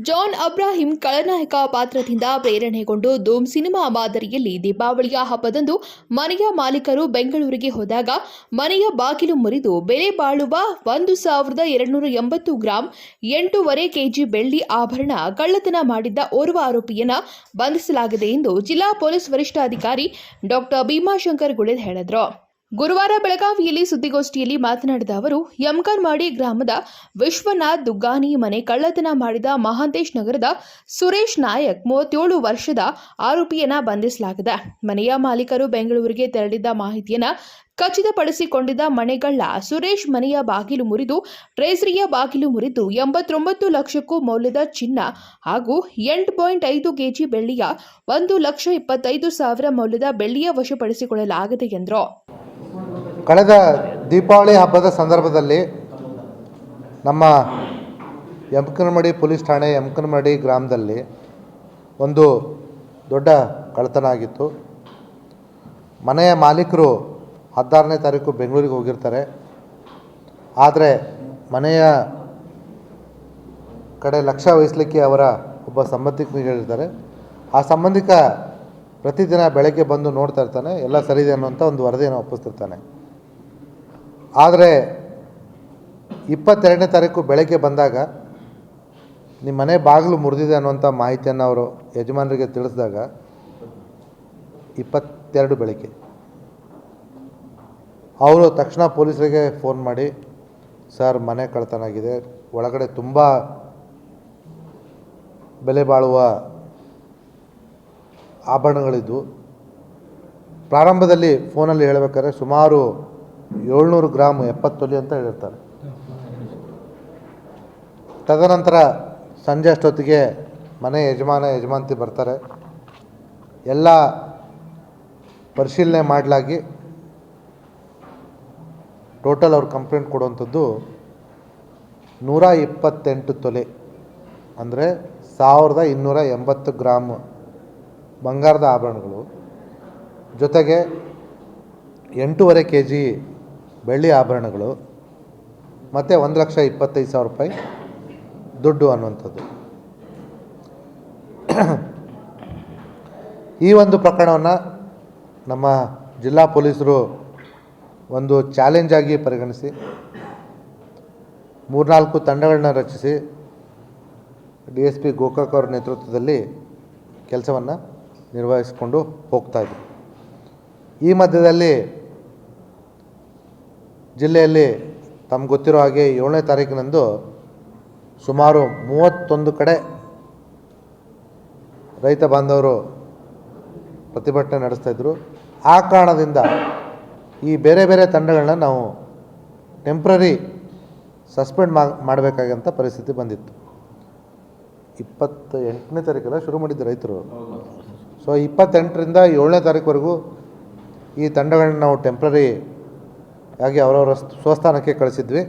John Abraham ಖಳನಾಯಕ ಪಾತ್ರದಿಂದ ಪ್ರೇರಣೆಗೊಂಡು ಧೂಮ್ cinema ಮಾದರಿಯಲ್ಲಿ ದೀಪಾವಳಿಯ ಹಬ್ಬದಂದು ಮನೆಯ ಮಾಲೀಕರು ಬೆಂಗಳೂರಿಗೆ ಹೋದಾಗ ಮನೆಯ ಬಾಗಿಲು ಮುರಿದು ಬೆಲೆ ಬಾಳುವ 1,280 ಗ್ರಾಂ 8.5 ಕೆಜಿ ಬೆಳ್ಳಿ ಆಭರಣ ಕಳ್ಳತನ ಮಾಡಿದ್ದ ಓರ್ವ ಆರೋಪಿಯನ್ನ ಬಂಧಿಸಲಾಗಿದೆ ಎಂದು ಜಿಲ್ಲಾ ಪೊಲೀಸ್ ವರಿಷ್ಠಾಧಿಕಾರಿ ಡಾಕ್ಟರ್ ಭೀಮಾಶಂಕರ್ ಗುಳೇದ್ ಹೇಳಿದರು. ಗುರುವಾರ ಬೆಳಗಾವಿಯಲ್ಲಿ ಸುದ್ದಿಗೋಷ್ಠಿಯಲ್ಲಿ ಮಾತನಾಡಿದ ಅವರು, ಯಮಕನಮಡಿ ಗ್ರಾಮದ ವಿಶ್ವನಾಥ್ ದುಗ್ಗಾನಿ ಮನೆ ಕಳ್ಳತನ ಮಾಡಿದ ಮಹಾಂತೇಶ್ ನಗರದ ಸುರೇಶ್ ನಾಯಕ್ 37 ವರ್ಷದ ಆರೋಪಿಯನ್ನ ಬಂಧಿಸಲಾಗಿದೆ. ಮನೆಯ ಮಾಲೀಕರು ಬೆಂಗಳೂರಿಗೆ ತೆರಳಿದ್ದ ಮಾಹಿತಿಯನ್ನ ಖಚಿತಪಡಿಸಿಕೊಂಡಿದ್ದ ಮನೆಗಳ್ಳ ಸುರೇಶ್ ಮನೆಯ ಬಾಗಿಲು ಮುರಿದು ಟ್ರೇಸರಿಯ ಬಾಗಿಲು ಮುರಿದು 89 ಲಕ್ಷಕ್ಕೂ ಮೌಲ್ಯದ ಚಿನ್ನ ಹಾಗೂ 8.5 ಕೆಜಿ ಬೆಳ್ಳಿಯ 1,25,000 ಮೌಲ್ಯದ ಬೆಳ್ಳಿಯ ವಶಪಡಿಸಿಕೊಳ್ಳಲಾಗಿದೆ ಎಂದರು. ಕಳೆದ ದೀಪಾವಳಿ ಹಬ್ಬದ ಸಂದರ್ಭದಲ್ಲಿ ನಮ್ಮ ಯಮಕನಮಡಿ ಪೊಲೀಸ್ ಠಾಣೆ ಯಮಕನಮಡಿ ಗ್ರಾಮದಲ್ಲಿ ಒಂದು ದೊಡ್ಡ ಕಳ್ಳತನ ಆಗಿತ್ತು. ಮನೆಯ ಮಾಲೀಕರು 16ನೇ ತಾರೀಕು ಬೆಂಗಳೂರಿಗೆ ಹೋಗಿರ್ತಾರೆ. ಆದರೆ ಮನೆಯ ಕಡೆ ಲಕ್ಷ್ಯ ವಹಿಸಲಿಕ್ಕೆ ಅವರ ಒಬ್ಬ ಸಂಬಂಧಿಕನಿಗೆ ಹೇಳಿರ್ತಾರೆ. ಆ ಸಂಬಂಧಿಕ ಪ್ರತಿದಿನ ಬೆಳಗ್ಗೆ ಬಂದು ನೋಡ್ತಾ ಇರ್ತಾನೆ, ಎಲ್ಲ ಸರಿದೆ ಅನ್ನುವಂಥ ಒಂದು ವರದಿಯನ್ನು ಒಪ್ಪಿಸ್ತಿರ್ತಾನೆ. ಆದರೆ 22ನೇ ತಾರೀಕು ಬೆಳಗ್ಗೆ ಬಂದಾಗ ನಿಮ್ಮ ಮನೆ ಬಾಗಿಲು ಮುರಿದಿದೆ ಅನ್ನುವಂಥ ಮಾಹಿತಿಯನ್ನು ಅವರು ಯಜಮಾನರಿಗೆ ತಿಳಿಸಿದಾಗ 22 ಬೆಳಗ್ಗೆ ಅವರು ತಕ್ಷಣ ಪೊಲೀಸರಿಗೆ ಫೋನ್ ಮಾಡಿ, ಸರ್ ಮನೆ ಕಳ್ಳತನ ಆಗಿದೆ, ಒಳಗಡೆ ತುಂಬ ಬೆಲೆ ಬಾಳುವ ಆಭರಣಗಳಿದ್ದು. ಪ್ರಾರಂಭದಲ್ಲಿ ಫೋನಲ್ಲಿ ಹೇಳಬೇಕಾದ್ರೆ ಸುಮಾರು 700 ಗ್ರಾಮ್ 70 ತೊಲೆ ಅಂತ ಹೇಳಿರ್ತಾರೆ. ತದನಂತರ ಸಂಜೆ ಅಷ್ಟೊತ್ತಿಗೆ ಮನೆ ಯಜಮಾನತಿ ಬರ್ತಾರೆ. ಎಲ್ಲ ಪರಿಶೀಲನೆ ಮಾಡಲಾಗಿ ಟೋಟಲ್ ಅವ್ರು ಕಂಪ್ಲೇಂಟ್ ಕೊಡುವಂಥದ್ದು 128 ತೊಲೆ ಅಂದರೆ 1,280 ಗ್ರಾಮ್ ಬಂಗಾರದ ಆಭರಣಗಳು, ಜೊತೆಗೆ 8.5 ಕೆಜಿ ಬೆಳ್ಳಿ ಆಭರಣಗಳು ಮತ್ತು 1,25,000 ರೂಪಾಯಿ ದುಡ್ಡು ಅನ್ನುವಂಥದ್ದು. ಈ ಒಂದು ಪ್ರಕರಣವನ್ನು ನಮ್ಮ ಜಿಲ್ಲಾ ಪೊಲೀಸರು ಒಂದು ಚಾಲೆಂಜ್ ಆಗಿ ಪರಿಗಣಿಸಿ 3-4 ತಂಡಗಳನ್ನ ರಚಿಸಿ DSP ಗೋಕಾಕ್ ಅವರ ನೇತೃತ್ವದಲ್ಲಿ ಕೆಲಸವನ್ನು ನಿರ್ವಹಿಸಿಕೊಂಡು ಹೋಗ್ತಾಯಿದ್ರು. ಈ ಮಧ್ಯದಲ್ಲಿ ಜಿಲ್ಲೆಯಲ್ಲಿ ತಮ್ಗೆ ಗೊತ್ತಿರೋ ಹಾಗೆ 7ನೇ ತಾರೀಕಿನಂದು ಸುಮಾರು 31 ಕಡೆ ರೈತ ಬಾಂಧವರು ಪ್ರತಿಭಟನೆ ನಡೆಸ್ತಾಯಿದ್ರು. ಆ ಕಾರಣದಿಂದ ಈ ಬೇರೆ ಬೇರೆ ತಂಡಗಳನ್ನ ನಾವು ಟೆಂಪ್ರರಿ ಸಸ್ಪೆಂಡ್ ಮಾಡಬೇಕಾಗಂಥ ಪರಿಸ್ಥಿತಿ ಬಂದಿತ್ತು. 28ನೇ ತಾರೀಕಲ್ಲ ಶುರು ಮಾಡಿದ್ದು ರೈತರು. ಸೊ 28ರಿಂದ 7ನೇ ತಾರೀಕುವರೆಗೂ ಈ ತಂಡಗಳನ್ನ ನಾವು ಟೆಂಪ್ರರಿ ಆಗಿ ಅವರವರ ಸ್ವಸ್ಥಾನಕ್ಕೆ ಕಳಿಸಿದ್ವಿ.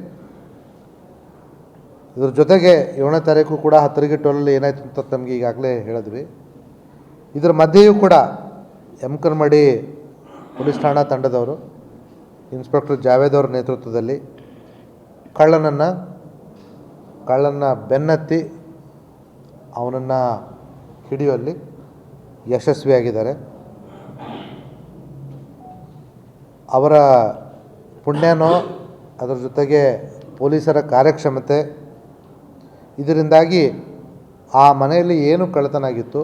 ಇದ್ರ ಜೊತೆಗೆ 7ನೇ ತಾರೀಕು ಕೂಡ ಹತ್ತರಿಗೆ ಟೋಲಲ್ಲಿ ಏನಾಯಿತು ಅಂತ ತಮಗೆ ಈಗಾಗಲೇ ಹೇಳಿದ್ವಿ. ಇದರ ಮಧ್ಯೆಯೂ ಕೂಡ ಯಮಕನಮಡಿ ಪೊಲೀಸ್ ಠಾಣಾ ತಂಡದವರು ಇನ್ಸ್ಪೆಕ್ಟರ್ ಜಾವೇದ್ ಅವರ ನೇತೃತ್ವದಲ್ಲಿ ಕಳ್ಳನ್ನ ಬೆನ್ನತ್ತಿ ಅವನನ್ನು ಹಿಡಿಯುವಲ್ಲಿ ಯಶಸ್ವಿಯಾಗಿದ್ದಾರೆ. ಅವರ ಪುಣ್ಯನೋ ಅದರ ಜೊತೆಗೆ ಪೊಲೀಸರ ಕಾರ್ಯಕ್ಷಮತೆ, ಇದರಿಂದಾಗಿ ಆ ಮನೆಯಲ್ಲಿ ಏನು ಕಳ್ಳತನ ಆಗಿತ್ತು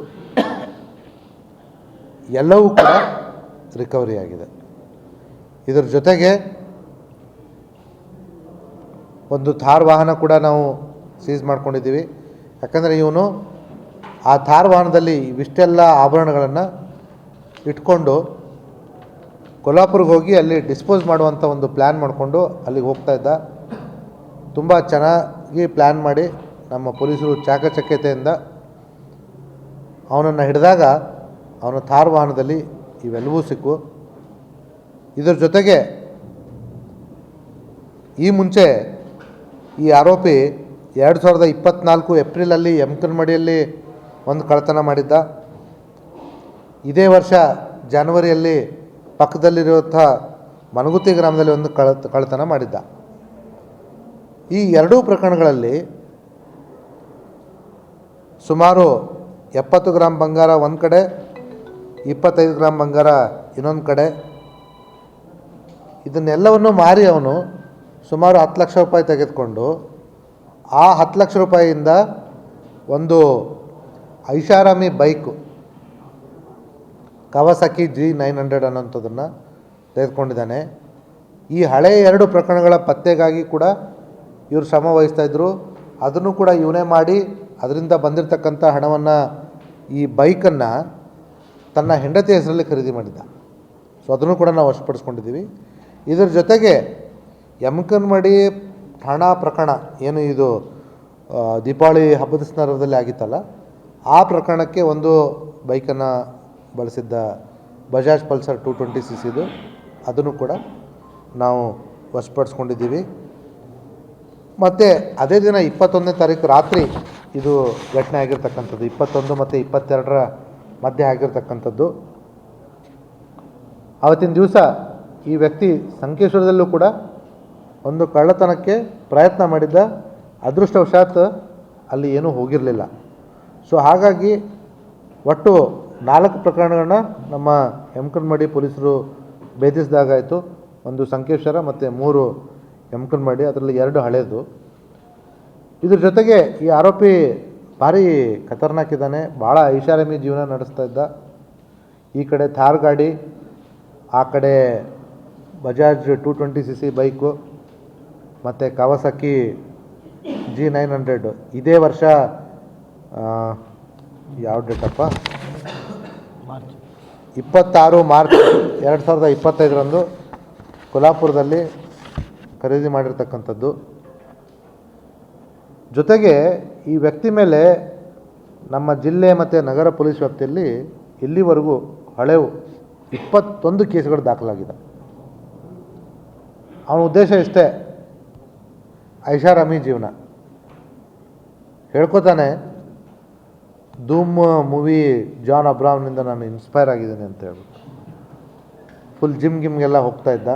ಎಲ್ಲವೂ ಕೂಡ ರಿಕವರಿ ಆಗಿದೆ. ಇದರ ಜೊತೆಗೆ ಒಂದು ಥಾರ್ ವಾಹನ ಕೂಡ ನಾವು ಸೀಸ್ ಮಾಡ್ಕೊಂಡಿದ್ದೀವಿ. ಯಾಕಂದರೆ ಇವನು ಆ ಥಾರ್ ವಾಹನದಲ್ಲಿ ಇವಿಷ್ಟೆಲ್ಲ ಆಭರಣಗಳನ್ನು ಇಟ್ಕೊಂಡು ಕೊಲ್ಹಾಪುರಿಗೆ ಹೋಗಿ ಅಲ್ಲಿ ಡಿಸ್ಪೋಸ್ ಮಾಡುವಂಥ ಒಂದು ಪ್ಲ್ಯಾನ್ ಮಾಡಿಕೊಂಡು ಅಲ್ಲಿಗೆ ಹೋಗ್ತಾ ಇದ್ದ. ತುಂಬ ಚೆನ್ನಾಗಿ ಪ್ಲ್ಯಾನ್ ಮಾಡಿ ನಮ್ಮ ಪೊಲೀಸರು ಚಾಕಚಕ್ಯತೆಯಿಂದ ಅವನನ್ನು ಹಿಡಿದಾಗ ಅವನ ಥಾರ್ ವಾಹನದಲ್ಲಿ ಇವೆಲ್ಲವೂ ಸಿಕ್ಕು. ಇದರ ಜೊತೆಗೆ ಈ ಮುಂಚೆ ಈ ಆರೋಪಿ 2024 ಏಪ್ರಿಲಲ್ಲಿ ಯಮಕನಮಡಿಯಲ್ಲಿ ಒಂದು ಕಳ್ಳತನ ಮಾಡಿದ್ದ. ಇದೇ ವರ್ಷ ಜನವರಿಯಲ್ಲಿ ಪಕ್ಕದಲ್ಲಿರುವಂಥ ಮನಗುತ್ತಿ ಗ್ರಾಮದಲ್ಲಿ ಒಂದು ಕಳ್ಳತನ ಮಾಡಿದ್ದ. ಈ ಎರಡೂ ಪ್ರಕರಣಗಳಲ್ಲಿ ಸುಮಾರು 70 ಗ್ರಾಮ್ ಬಂಗಾರ ಒಂದು ಕಡೆ, 25 ಗ್ರಾಮ್ ಬಂಗಾರ ಇನ್ನೊಂದು ಕಡೆ. ಇದನ್ನೆಲ್ಲವನ್ನು ಮಾರಿ ಅವನು ಸುಮಾರು 10 ಲಕ್ಷ ರೂಪಾಯಿ ತೆಗೆದುಕೊಂಡು ಆ 10 ಲಕ್ಷ ರೂಪಾಯಿಯಿಂದ ಒಂದು ಐಷಾರಾಮಿ ಬೈಕು ಕವಾಸಕಿ G900 ಅನ್ನೋಂಥದ್ದನ್ನು ತೆಗೆದುಕೊಂಡಿದ್ದಾನೆ. ಈ ಹಳೆಯ 2 ಪ್ರಕರಣಗಳ ಪತ್ತೆಗಾಗಿ ಕೂಡ ಇವರು ಶ್ರಮ ವಹಿಸ್ತಾಯಿದ್ರು. ಅದನ್ನು ಕೂಡ ಇವನೇ ಮಾಡಿ ಅದರಿಂದ ಬಂದಿರತಕ್ಕಂಥ ಹಣವನ್ನು ಈ ಬೈಕನ್ನು ತನ್ನ ಹೆಂಡತಿ ಹೆಸರಲ್ಲಿ ಖರೀದಿ ಮಾಡಿದ್ದ. ಸೊ ಅದನ್ನು ಕೂಡ ನಾವು ವಶಪಡಿಸ್ಕೊಂಡಿದ್ದೀವಿ. ಇದರ ಜೊತೆಗೆ ಯಮಕನಮಡಿ ಠಾಣಾ ಪ್ರಕರಣ ಏನು ಇದು ದೀಪಾವಳಿ ಹಬ್ಬದ ಸಂದರ್ಭದಲ್ಲಿ ಆಗಿತ್ತಲ್ಲ, ಆ ಪ್ರಕರಣಕ್ಕೆ ಒಂದು ಬೈಕನ್ನು ಬಳಸಿದ್ದ ಬಜಾಜ್ ಪಲ್ಸರ್ 220cc ಅದನ್ನು ಕೂಡ ನಾವು ವಶಪಡಿಸ್ಕೊಂಡಿದ್ದೀವಿ. ಮತ್ತು ಅದೇ ದಿನ 21ನೇ ತಾರೀಕು ರಾತ್ರಿ ಇದು ಘಟನೆ ಆಗಿರ್ತಕ್ಕಂಥದ್ದು, 21 ಮತ್ತು 22ರ ಮಧ್ಯೆ ಆಗಿರ್ತಕ್ಕಂಥದ್ದು. ಆವತ್ತಿನ ದಿವಸ ಈ ವ್ಯಕ್ತಿ ಸಂಕೇಶ್ವರದಲ್ಲೂ ಕೂಡ ಒಂದು ಕಳ್ಳತನಕ್ಕೆ ಪ್ರಯತ್ನ ಮಾಡಿದ್ದ. ಅದೃಷ್ಟವಶಾತ್ ಅಲ್ಲಿ ಏನೂ ಹೋಗಿರಲಿಲ್ಲ. ಸೊ ಹಾಗಾಗಿ ಒಟ್ಟು 4 ಪ್ರಕರಣಗಳನ್ನ ನಮ್ಮ ಯಮಕನಮಡಿ ಪೊಲೀಸರು ಭೇದಿಸಿದಾಗಾಯಿತು. ಒಂದು ಸಂಕೇಶ್ವರ ಮತ್ತು 3 ಯಮಕನಮಡಿ, ಅದರಲ್ಲಿ 2 ಹಳೇದು. ಇದ್ರ ಜೊತೆಗೆ ಈ ಆರೋಪಿ ಭಾರಿ ಖತರ್ನಾಕ್ ಇದ್ದಾನೆ. ಭಾಳ ಐಷಾರಾಮಿ ಜೀವನ ನಡೆಸ್ತಾ ಇದ್ದ. ಈ ಕಡೆ ಥಾರ್ ಗಾಡಿ, ಆ ಕಡೆ ಬಜಾಜ್ 220cc ಬೈಕು ಮತ್ತು ಕವಾಸಕಿ G900. ಇದೇ ವರ್ಷ ಯಾವ ಡೇಟಪ್ಪ 26 ಮಾರ್ಚ್ 2025ರಂದು ಕೊಲ್ಹಾಪುರದಲ್ಲಿ ಖರೀದಿ ಮಾಡಿರ್ತಕ್ಕಂಥದ್ದು. ಜೊತೆಗೆ ಈ ವ್ಯಕ್ತಿ ಮೇಲೆ ನಮ್ಮ ಜಿಲ್ಲೆ ಮತ್ತು ನಗರ ಪೊಲೀಸ್ ವ್ಯಾಪ್ತಿಯಲ್ಲಿ ಇಲ್ಲಿವರೆಗೂ ಹಳೆವು 21 ಕೇಸ್ಗಳು ದಾಖಲಾಗಿದೆ. ಅವನ ಉದ್ದೇಶ ಇಷ್ಟೇ, ಐಷಾರಾಮಿ ಜೀವನ. ಹೇಳ್ಕೊತಾನೆ ಧೂಮ್ ಮೂವಿ ಜಾನ್ ಅಬ್ರಾಮ್ನಿಂದ ನಾನು ಇನ್ಸ್ಪೈರ್ ಆಗಿದ್ದೀನಿ ಅಂತ ಹೇಳ್ಬಿಟ್ಟು ಫುಲ್ ಜಿಮ್ಗೆಲ್ಲ ಹೋಗ್ತಾ ಇದ್ದ.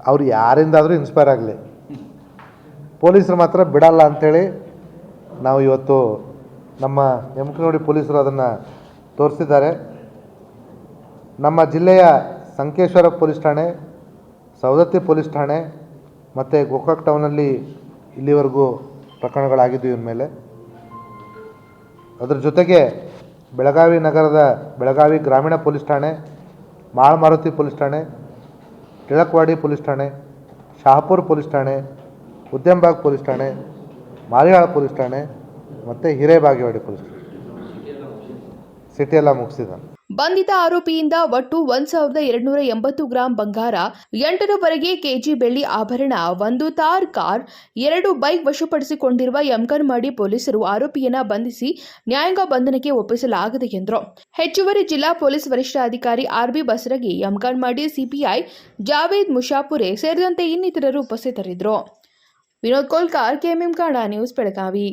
ಅವ್ರು ಯಾರಿಂದಾದರೂ ಇನ್ಸ್ಪೈರ್ ಆಗಲಿ, ಪೊಲೀಸರು ಮಾತ್ರ ಬಿಡಲ್ಲ ಅಂಥೇಳಿ ನಾವು ಇವತ್ತು ನಮ್ಮ ಯಮಕನಮಡಿ ಪೊಲೀಸರು ಅದನ್ನು ತೋರಿಸಿದ್ದಾರೆ. ನಮ್ಮ ಜಿಲ್ಲೆಯ ಸಂಕೇಶ್ವರ ಪೊಲೀಸ್ ಠಾಣೆ, ಸವದತ್ತಿ ಪೊಲೀಸ್ ಠಾಣೆ ಮತ್ತು ಗೋಕಾಕ್ ಟೌನಲ್ಲಿ ಇಲ್ಲಿವರೆಗೂ ಪ್ರಕರಣಗಳಾಗಿದ್ದು ಇವನ ಮೇಲೆ. ಅದರ ಜೊತೆಗೆ ಬೆಳಗಾವಿ ನಗರದ ಬೆಳಗಾವಿ ಗ್ರಾಮೀಣ ಪೊಲೀಸ್ ಠಾಣೆ, ಮಾಳಮಾರುತಿ ಪೊಲೀಸ್ ಠಾಣೆ, ಟಿಳಕವಾಡಿ ಪೊಲೀಸ್ ಠಾಣೆ, ಶಹಾಪುರ ಪೊಲೀಸ್ ಠಾಣೆ, ಉದ್ಯಮಬಾಗ್ ಪೊಲೀಸ್ ಠಾಣೆ, ಮಾರಿಹಾಳ ಪೊಲೀಸ್ ಠಾಣೆ ಮತ್ತು ಹಿರೇಬಾಗೇವಾಡಿ ಪೊಲೀಸ್ ಠಾಣೆ ಸಿಟಿಯೆಲ್ಲ ಮುಗಿಸಿದ್ದಾನೆ. ಬಂಧಿತ ಆರೋಪಿಯಿಂದ ಒಟ್ಟು 1280 ಗ್ರಾಂ ಬಂಗಾರ, 8ರವರೆಗೆ ಕೆಜಿ ಬೆಳ್ಳಿ ಆಭರಣ, 1 ಥಾರ್ ಕಾರ್, 2 ಬೈಕ್ ವಶಪಡಿಸಿಕೊಂಡಿರುವ ಯಮಕನಮಡಿ ಪೊಲೀಸರು ಆರೋಪಿಯನ್ನ ಬಂಧಿಸಿ ನ್ಯಾಯಾಂಗ ಬಂಧನಕ್ಕೆ ಒಪ್ಪಿಸಲಾಗಿದೆ ಎಂದರು. ಹೆಚ್ಚುವರಿ ಜಿಲ್ಲಾ ಪೊಲೀಸ್ ವರಿಷ್ಠಾಧಿಕಾರಿ RB ಬಸರಗಿ, ಯಮಕನಮಡಿ ಸಿಪಿಐ ಜಾವೇದ್ ಮುಷಾಪುರೆ ಸೇರಿದಂತೆ ಇನ್ನಿತರರು ಉಪಸ್ಥಿತರಿದ್ದರು. Vinod Kolkar, KMM Kannada news, Belagavi.